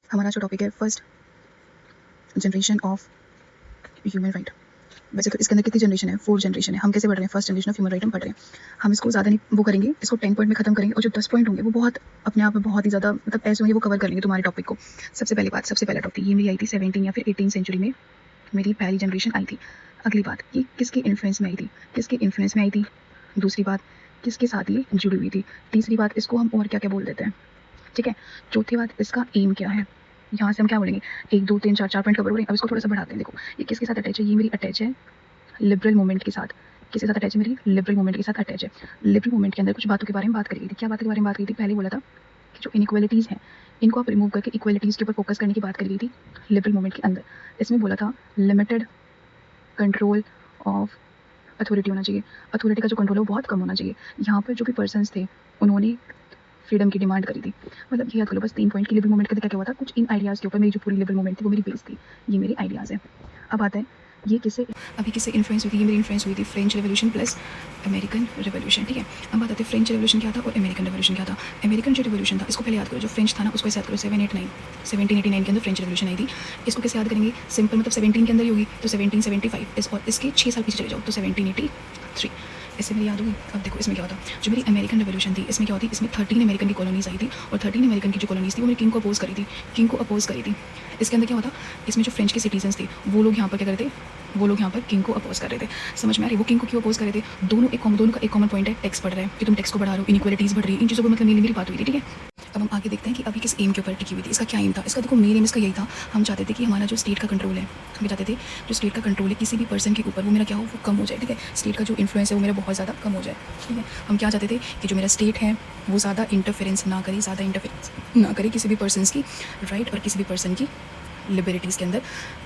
हमारा जो टॉपिक है first generation of human right. वैसे तो इसके अंदर कितनी जनरेशन है, 4 जनरेशन है। हम कैसे पढ़ रहे हैं, first generation of human right हम पढ़ रहे हैं। हम इसको ज़्यादा नहीं वो करेंगे, इसको 10 पॉइंट में खत्म करेंगे और जो 10 पॉइंट होंगे वो बहुत अपने आप में बहुत ही ज़्यादा मतलब ऐसे होंगे, वो कवर कर लेंगे तुम्हारे टॉपिक को। सबसे पहली बात, सबसे पहला टॉपिक ये मेरी आई थी 17 या फिर 18 सेंचुरी में मेरी पहली जनरेशन आई थी। अगली बात, ये किसके इन्फ्लुएंस में आई थी, किसके इन्फ्लुएंस में आई थी। दूसरी बात, किसके साथ ये जुड़ी हुई थी। तीसरी बात, इसको हम और क्या क्या बोल देते हैं, ठीक है। चौथी बात, इसका एम क्या है। यहाँ से हम क्या बोलेंगे, 1 2 3 4 पॉइंट कवर हो रहे हैं। अब इसको थोड़ा सा बढ़ाते हैं। देखो ये किसके साथ अटैच है, ये मेरी अटैच है लिबरल मूवमेंट के साथ। किसके साथ अटैच है, मेरी लिबरल मूवमेंट के साथ अटैच है। लिबरल मूवमेंट के अंदर कुछ बातों के बारे में बात करी थी। क्या बातों के बारे में बात करी थी, पहले बोला था कि जो इनइक्वालिटीज़ हैं इनको आप रिमूव करके इक्वालिटीज़ के ऊपर फोकस करने की बात करी थी लिबरल मूवमेंट के अंदर। इसमें बोला था लिमिटेड कंट्रोल ऑफ अथॉरिटी होना चाहिए। अथॉरिटी का जो कंट्रोल है वो बहुत कम होना चाहिए। यहाँ पर जो भी पर्सन्स थे उन्होंने फ्रीडम की डिमांड करी थी। मतलब ये याद करो बस 3 पॉइंट की लिबरल मूवमेंट का क्या क्या हुआ था, कुछ इन आइडियाज़ के ऊपर मेरी जो पूरी लिबरल मूवमेंट थी वो मेरी बेस थी। ये मेरे आइडियाज़ हैं। अब आता है ये किससे अभी किससे इन्फ्लुएंस हुई थी, ये मेरी इन्फ्लुएंस हुई थी French revolution plus American revolution, ठीक है। अब बात आती है फ्रेंच रेवोल्यूशन क्या था और अमेरिकन रेवोल्यूशन क्या था। अमेरिकन जो रेवोल्यूशन था इसको पहले याद करो, जो फ्रेंच था ना उसको याद करो 1789 के अंदर फ्रेंच रेवोल्यूशन आई थी। इसको कैसे याद करेंगे, सिंपल मतलब 17 के अंदर ही होगी तो 1775 और इसके 6 साल पीछे चले जाओ तो 1783। इससे मेरी याद होगी। अब देखो इसमें क्या होता, जो मेरी अमेरिकन रेवोल्यूशन थी इसमें क्या होती, इसमें 13 अमेरिकन की कॉलोनीज आई थी और 13 अमेरिकन की जो कॉलोनीज थी वो मेरी किंग को अपोज करी थी, किंग को अपोज करी थी। इसके अंदर क्या होता, इसमें जो फ्रेंच के सिटीजन्स थे वो लोग यहाँ पर क्या करते थे, वो लोग यहाँ पर किंग को अपोज कर रहे थे। समझ में आ रही, वो किंग को क्यों अपोज कर रहे थे, दोनों का एक कॉमन पॉइंट है, टैक्स बढ़ रहा है कि तुम टैक्स को बढ़ा रहे हो, इनइक्वालिटीज़ बढ़ रही है, इन चीज़ों को मतलब मेरी बात हुई थी, ठीक है। अब हम आगे देखते हैं कि अभी किस एम के ऊपर टिकी हुई थी। इसका क्या एम था, इसका देखो मेन एम इसका यही था, हम चाहते थे कि हमारा जो स्टेट का कंट्रोल है, हम चाहते थे जो स्टेट का कंट्रोल है किसी भी पर्सन के ऊपर वो मेरा क्या हो, वो कम हो जाए, ठीक है। स्टेट का जो इन्फ्लुएंस है वो मेरा बहुत ज़्यादा कम हो जाए, ठीक है। हम क्या चाहते थे कि जो मेरा स्टेट है वो ज़्यादा इंटरफेरेंस ना करे, ज़्यादा इंटरफेरेंस ना करे किसी भी पर्सन की राइट और किसी भी पर्सन की लिबर्टीज़ के अंदर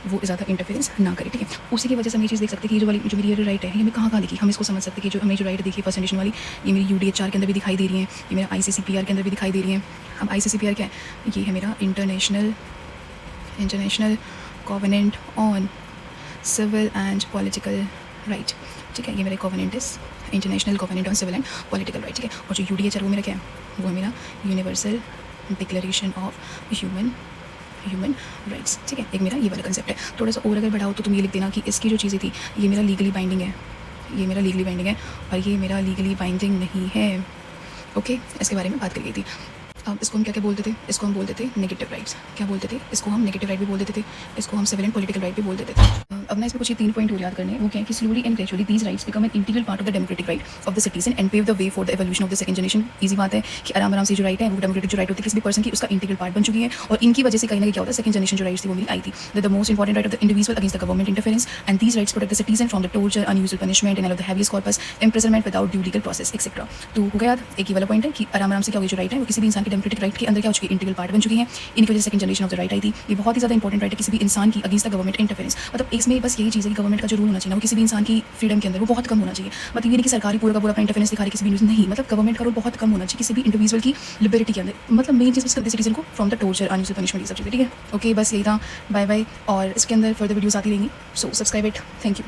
वो ज़्यादा इंटरफेरेंस ना करे, ठीक है। उसी की वजह से हम ये चीज़ देख सकते हैं कि जो मेरी ये राइट है ये मैं कहाँ दिखी, हम इसको समझ सकते हैं कि जो हमें जो राइट देखी फर्स्ट जनरेशन वाली ये मेरी UDHR के अंदर भी दिखाई दे रही है, ये मेरा ICCPR के अंदर भी दिखाई दे रही है। अब ICCPR क्या है, ये है मेरा international covenant on civil and political right, ठीक है। ये मेरा कोवेनेंट इस international covenant on civil and political right, ठीक है। और जो UDHR वो मेरा क्या है, वो है मेरा universal declaration of human rights, ठीक है। एक मेरा ये वाला कंसेप्ट है। थोड़ा सा और अगर बढ़ाओ तो तुम ये लिख देना कि इसकी जो चीज़ें थी ये मेरा लीगली बाइंडिंग है, ये मेरा लीगली बाइंडिंग है और ये मेरा लीगली बाइंडिंग नहीं है, ओके। इसके बारे में बात कर गई थी। अब इसको हम क्या क्या बोलते थे, इसको हम बोलते थे नेगेटिव राइट्स। क्या बोलते थे, इसको हम नेगेटिव राइट भी बोल देते थे, इसको हम सिविल एंड पॉलिटिकल राइट भी बोल देते थे। अब ना इसमें कुछ 3 पॉइंट और याद करने हैं, वो क्या है कि slowly and gradually these rights become an integral part of the democratic right of the citizen and pave the way for the evolution of the second generation. Easy बात है कि आराम से जो राइट है वो डेमोक्रेटिक जो राइट होती है किसी भी पर्सन की उसका इंटीग्रल पार्ट बन चुकी है और इनकी वजह से कहीं ना कहीं क्या होता है, सेकंड जनरेशन जो राइट्स थी वो मेरी आई थी। The most important right of the individual against the government interference and these rights protect the citizen from the torture, unusual punishment end of the habeas corpus, imprisonment without due legal process etcetera. तो हो गया याद, एक ही वाला point है कि आराम से क्या होगी जो राइट है वो किसी भी इंसान की डेमोक्रेटिक राइट के अंदर क्या हो चुकी है, इंटीग्रल पार्ट बन चुकी है। इनकी वजह से second generation of the right I थी। ये बहुत ही ज़्यादा इंपॉर्टेंट राइट है किसी भी इंसान की अगेंस्ट द गवर्नमेंट इंटरफेरेंस। मतलब इसमें बस यही चीज़ है कि गवर्नमेंट का जो रूल होना चाहिए वो किसी भी इंसान की फ्रीडम के अंदर वो बहुत कम होना चाहिए। मतलब ये नहीं कि सरकारी पूरा का पूरा अपना इंटरफेरेंस दिखा रही किसी भी न्यूज़, नहीं, मतलब गवर्नमेंट का रूल बहुत कम होना चाहिए किसी भी इंडिविजुअल की लिबर्टी के अंदर। मतलब मेन चीज़ करते सिटीजन को from the torture, unusual punishment, ये सब चीज़ें, ठीक है। ओके, बस यही था, बाय बाय। और इसके अंदर फर्दर वीडियोस आती रहेंगी, so subscribe it, thank you.